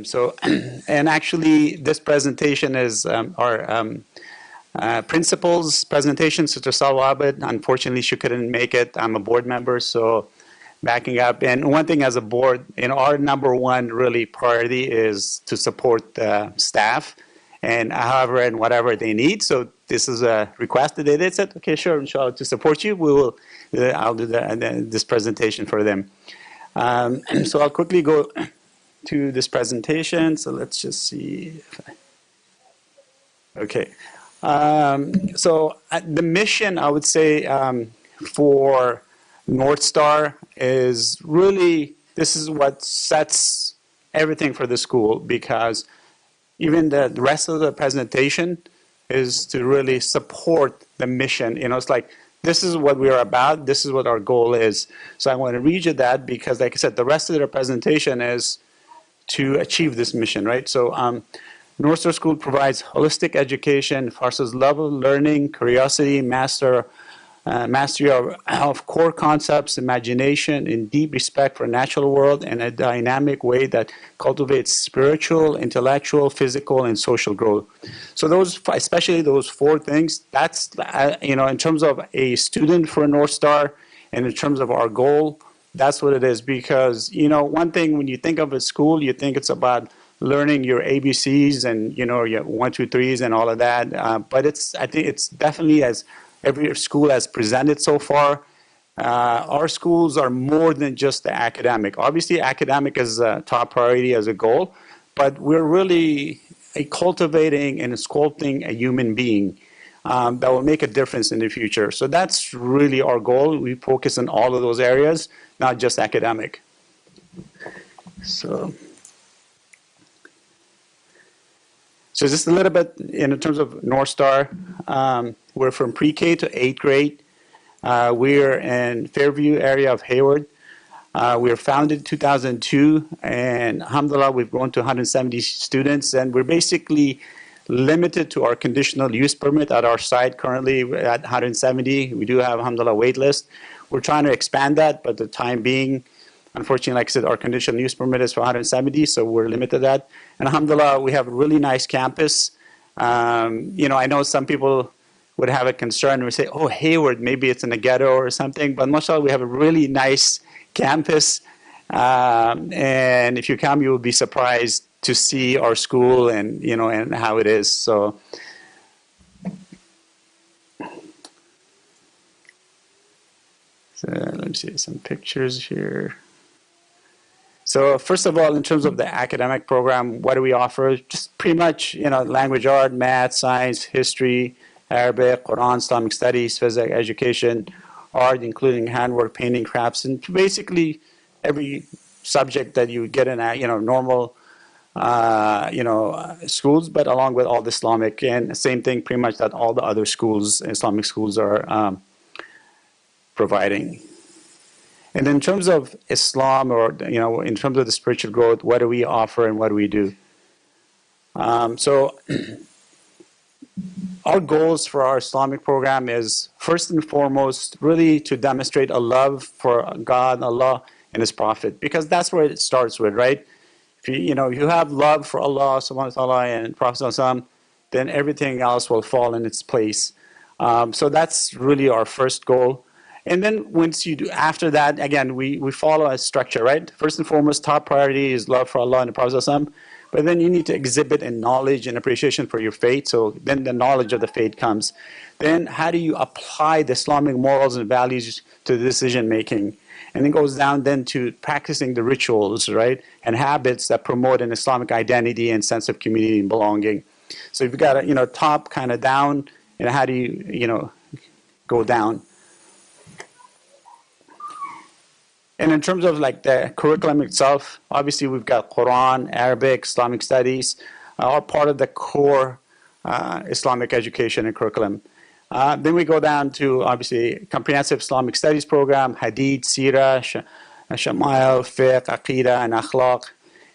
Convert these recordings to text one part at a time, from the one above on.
So, and actually, this presentation is our principal's presentation. Sister Salwa Abed, unfortunately, she couldn't make it. I'm a board member, so backing up. And one thing as a board, our number one really priority is to support the staff and however and whatever they need. So this is a request that they did. Said, okay, sure, inshallah, to support you, I'll do this presentation for them. So I'll quickly go to this presentation. So let's just see. Okay. So the mission, I would say, for Northstar is really, this is what sets everything for the school, because even the rest of the presentation is to really support the mission. It's like, this is what we are about, this is what our goal is. So I want to read you that because, like I said, the rest of the presentation is to achieve this mission, right? So Northstar School provides holistic education, fosters love of learning, curiosity, mastery of core concepts, imagination, and deep respect for the natural world in a dynamic way that cultivates spiritual, intellectual, physical, and social growth. So those, especially those four things, that's, in terms of a student for Northstar and in terms of our goal, that's what it is. Because, one thing when you think of a school, you think it's about learning your ABCs and, your 1, 2, 3s and all of that. But I think it's definitely, as every school has presented so far, our schools are more than just the academic. Obviously, academic is a top priority as a goal, but we're really cultivating and sculpting a human being that will make a difference in the future. So that's really our goal. We focus on all of those areas, not just academic. So just a little bit in terms of Northstar. We're from pre-K to 8th grade. We're in Fairview area of Hayward. We were founded in 2002, and alhamdulillah, we've grown to 170 students, and we're basically limited to our conditional use permit at our site. Currently, we're at 170. We do have, alhamdulillah, wait list. We're trying to expand that, but the time being, unfortunately, like I said, our conditional use permit is for 170, so we're limited to that. And alhamdulillah, we have a really nice campus. I know some people would have a concern and would say, oh, Hayward, maybe it's in a ghetto or something. But mashallah, we have a really nice campus. And if you come, you will be surprised to see our school and, and how it is. So let me see some pictures here. So first of all, in terms of the academic program, what do we offer? Just pretty much, language art, math, science, history, Arabic, Quran, Islamic studies, physics education, art, including handwork, painting, crafts, and basically every subject that you get in, normal, schools, but along with all the Islamic, and same thing pretty much that all the other schools, Islamic schools, are providing. And in terms of Islam, or in terms of the spiritual growth, what do we offer and what do we do? So our goals for our Islamic program is, first and foremost, really to demonstrate a love for God, Allah, and His Prophet, because that's where it starts with, right? If you have love for Allah subhanahu wa ta'ala and Prophet sallallahu alaihi wasallam, then everything else will fall in its place. So that's really our first goal. And then once you do, after that, again, we follow a structure, right? First and foremost, top priority is love for Allah and the Prophet sallallahu alaihi wasallam. But then you need to exhibit a knowledge and appreciation for your faith. So then the knowledge of the faith comes. Then how do you apply the Islamic morals and values to the decision making? And it goes down then to practicing the rituals, right? And habits that promote an Islamic identity and sense of community and belonging. So you've got a, top kind of down, and how do you, go down? And in terms of like the curriculum itself, obviously we've got Quran, Arabic, Islamic studies, are part of the core Islamic education and curriculum. Then we go down to obviously comprehensive Islamic studies program, Hadith, Sirah, Shama'il, Fiqh, Aqidah, and Akhlaq.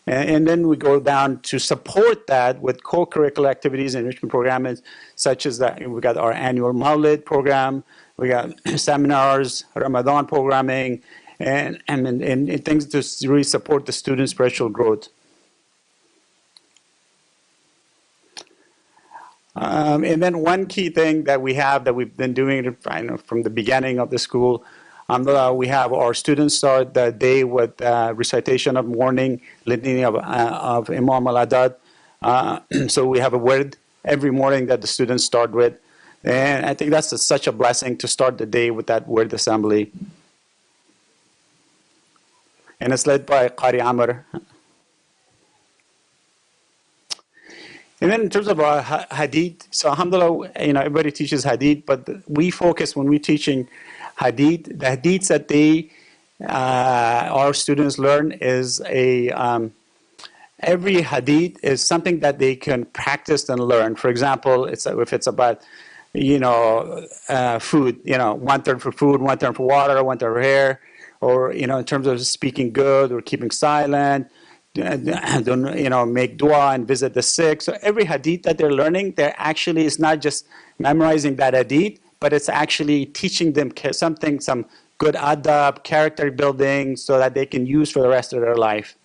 And then we go down to support that with co-curricular activities and enrichment programs, such as that we got our annual Mawlid program, we got seminars, Ramadan programming, and things to really support the students' spiritual growth. And then one key thing that we have that we've been doing from the beginning of the school, we have our students start the day with recitation of morning litany of Imam al-Adad. So we have a word every morning that the students start with. And I think that's such a blessing to start the day with that word assembly. And it's led by Qari Amr. And then in terms of hadith, so alhamdulillah, everybody teaches hadith, but we focus when we're teaching hadith, the hadiths that our students learn is every hadith is something that they can practice and learn. For example, if it's about, food, 1/3 for food, 1/3 for water, 1/3 for hair, or, in terms of speaking good or keeping silent, don't, make dua and visit the sick. So every hadith that they're learning, they're actually, it's not just memorizing that hadith, but it's actually teaching them something, some good adab, character building, so that they can use for the rest of their life.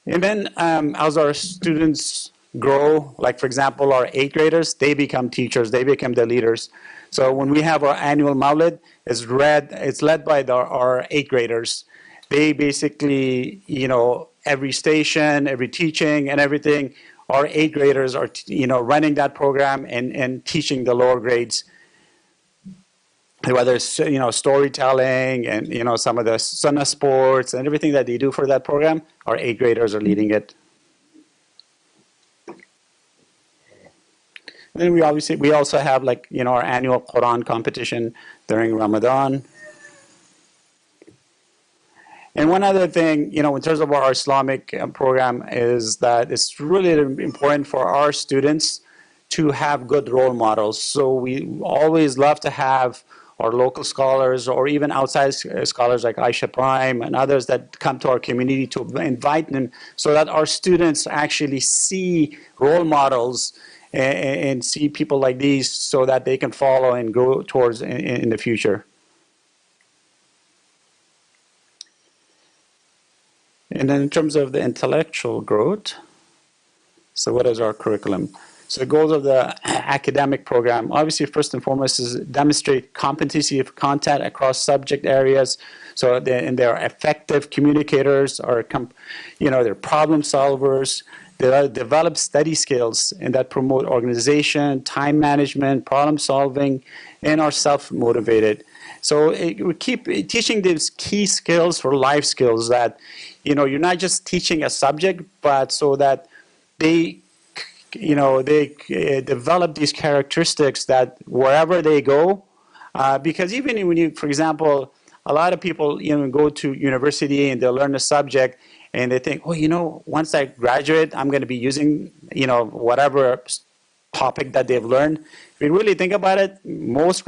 And then as our students grow, like for example, our 8th graders, they become teachers, they become the leaders. So when we have our annual Mawlid, it's led by our 8th graders. They basically, every station, every teaching and everything, our 8th graders are, running that program and teaching the lower grades. Whether it's, storytelling and, some of the sunnah sports and everything that they do for that program, our 8th graders are leading it. Then we also have our annual Quran competition during Ramadan. And one other thing, in terms of our Islamic program is that it's really important for our students to have good role models. So we always love to have our local scholars or even outside scholars like Aisha Prime and others that come to our community to invite them so that our students actually see role models and see people like these so that they can follow and go towards in the future. And then in terms of the intellectual growth, so what is our curriculum? So the goals of the academic program, obviously first and foremost is demonstrate competency of content across subject areas. So they're effective communicators or they're problem solvers. They develop study skills and that promote organization, time management, problem solving, and are self-motivated. So we keep teaching these key skills for life skills that, you're not just teaching a subject, but so that they develop these characteristics that wherever they go, because even when you, for example, a lot of people, go to university and they'll learn a subject and they think, once I graduate, I'm going to be using, whatever topic that they've learned. If you really think about it, most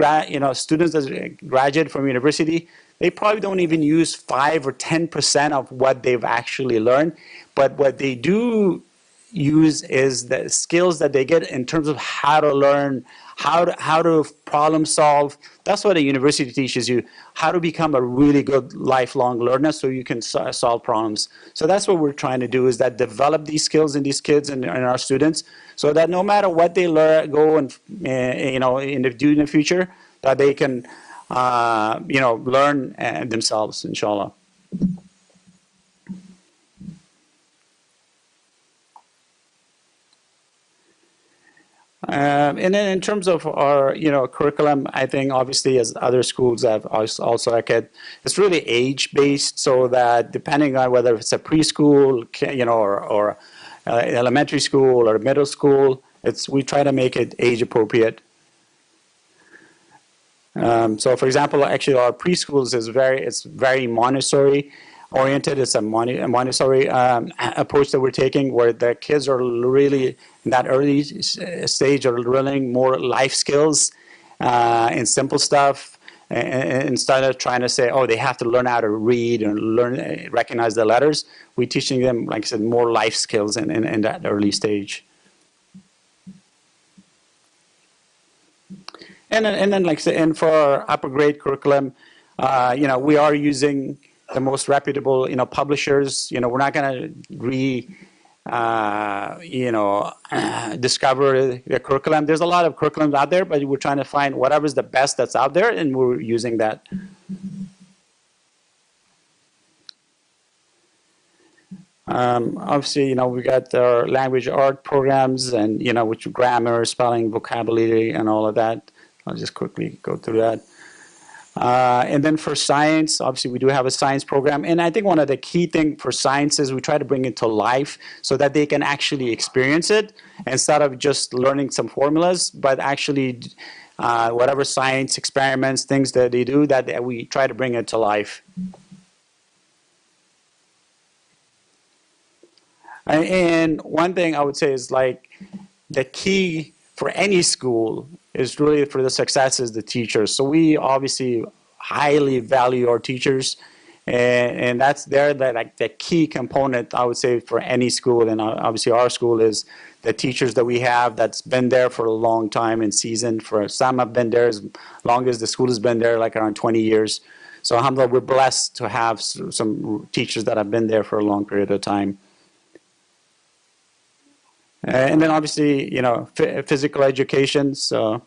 students that graduate from university, they probably don't even use 5 or 10% of what they've actually learned. But what they do use is the skills that they get in terms of how to learn, how to problem solve. That's what a university teaches you, how to become a really good lifelong learner so you can solve problems. So that's what we're trying to do, is that develop these skills in these kids and our students so that no matter what they go and do in the future, that they can learn themselves, inshallah. And then in terms of our, curriculum, I think obviously as other schools have also it's really age-based, so that depending on whether it's a preschool, or elementary school or middle school, we try to make it age-appropriate. So for example, actually our preschools it's very Montessori oriented. It's a Montessori approach that we're taking, where the kids are really in that early stage are learning more life skills and simple stuff, and instead of trying to say, they have to learn how to read and recognize the letters. We're teaching them, like I said, more life skills in that early stage. And then like I said, and for our upper grade curriculum, we are using the most reputable, publishers. We're not going to discover the curriculum. There's a lot of curriculums out there, but we're trying to find whatever's the best that's out there, and we're using that. Obviously, we got our language art programs and, which grammar, spelling, vocabulary, and all of that. I'll just quickly go through that. And then for science, obviously, we do have a science program. And I think one of the key things for science is we try to bring it to life so that they can actually experience it instead of just learning some formulas, but actually whatever science experiments, things that they do, that we try to bring it to life. And one thing I would say is like the key for any school is really for the success is the teachers. So we obviously highly value our teachers, and that's the key component I would say for any school. And obviously our school is the teachers that we have that's been there for a long time and seasoned. For some have been there as long as the school has been there, like around 20 years. So alhamdulillah, we're blessed to have some teachers that have been there for a long period of time. And then obviously, physical education. So,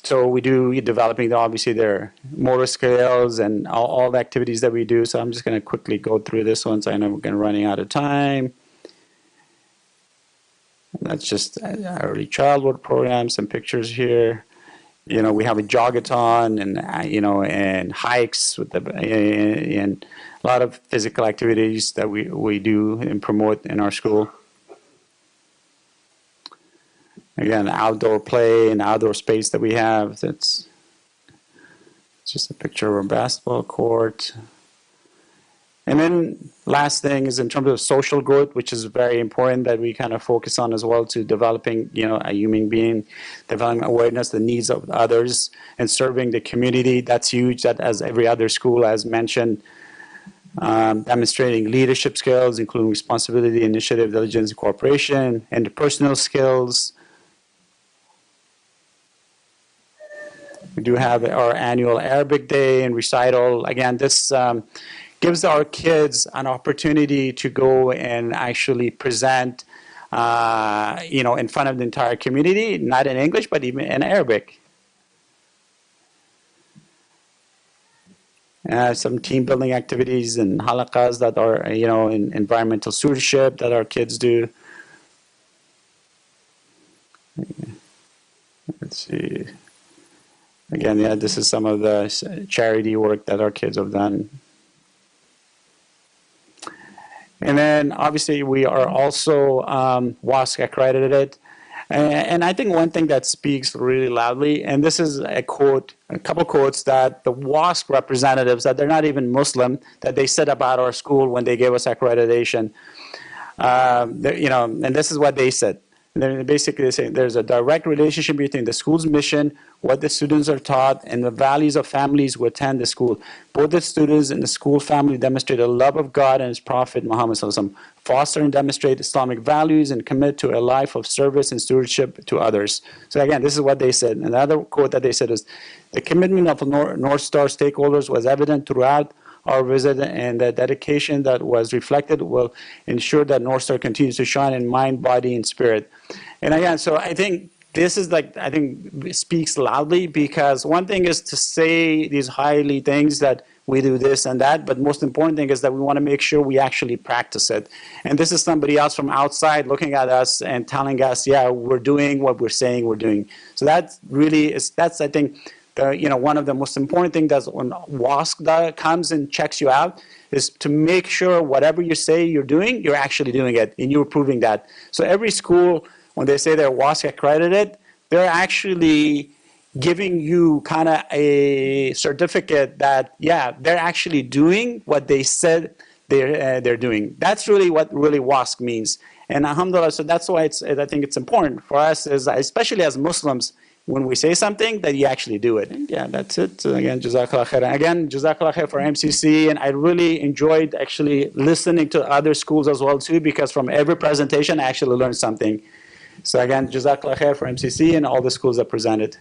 so we do developing obviously their motor skills and all the activities that we do. So I'm just going to quickly go through this one. So I know we're going to running out of time. That's just early childhood program. Some pictures here. We have a jogathon and and hikes with and a lot of physical activities that we do and promote in our school. Again, outdoor play and outdoor space that we have. That's just a picture of a basketball court. And then last thing is in terms of social growth, which is very important that we kind of focus on as well, to developing, a human being, developing awareness, the needs of others, and serving the community. That's huge. That, as every other school has mentioned, demonstrating leadership skills, including responsibility, initiative, diligence, and cooperation, and personal skills. We do have our annual Arabic Day and recital. Again, this gives our kids an opportunity to go and actually present, in front of the entire community, not in English, but even in Arabic. Some team building activities and halaqas that are, in environmental stewardship that our kids do. Let's see. Again, this is some of the charity work that our kids have done. And then obviously we are also WASC accredited. And I think one thing that speaks really loudly, and this is a quote, a couple quotes that the WASC representatives, that they're not even Muslim, that they said about our school when they gave us accreditation. And this is what they said. They're basically saying there's a direct relationship between the school's mission, what the students are taught, and the values of families who attend the school. Both the students and the school family demonstrate a love of God and His Prophet Muhammad Sallallahu Alaihi Wasallam, foster and demonstrate Islamic values, and commit to a life of service and stewardship to others. So again, this is what they said. Another quote that they said is, the commitment of Northstar stakeholders was evident throughout our visit, and the dedication that was reflected will ensure that Northstar continues to shine in mind, body, and spirit. And again, so I think this is speaks loudly, because one thing is to say these highly things that we do this and that, but most important thing is that we want to make sure we actually practice it. And this is somebody else from outside looking at us and telling us, yeah, we're doing what we're saying we're doing. So that's I think, one of the most important things that when WASC comes and checks you out is to make sure whatever you say you're doing, you're actually doing it, and you're proving that. So every school, when they say they're WASC accredited, they're actually giving you kind of a certificate that, yeah, they're actually doing what they said they're doing. That's really what WASC means. And alhamdulillah, so that's why I think it's important for us, especially as Muslims, when we say something, that you actually do it. And yeah, that's it. So again, Jazakallah khair. Again, Jazakallah khair for MCC. And I really enjoyed actually listening to other schools as well too, because from every presentation, I actually learned something. So again, Jazakallah khair for MCC and all the schools that presented.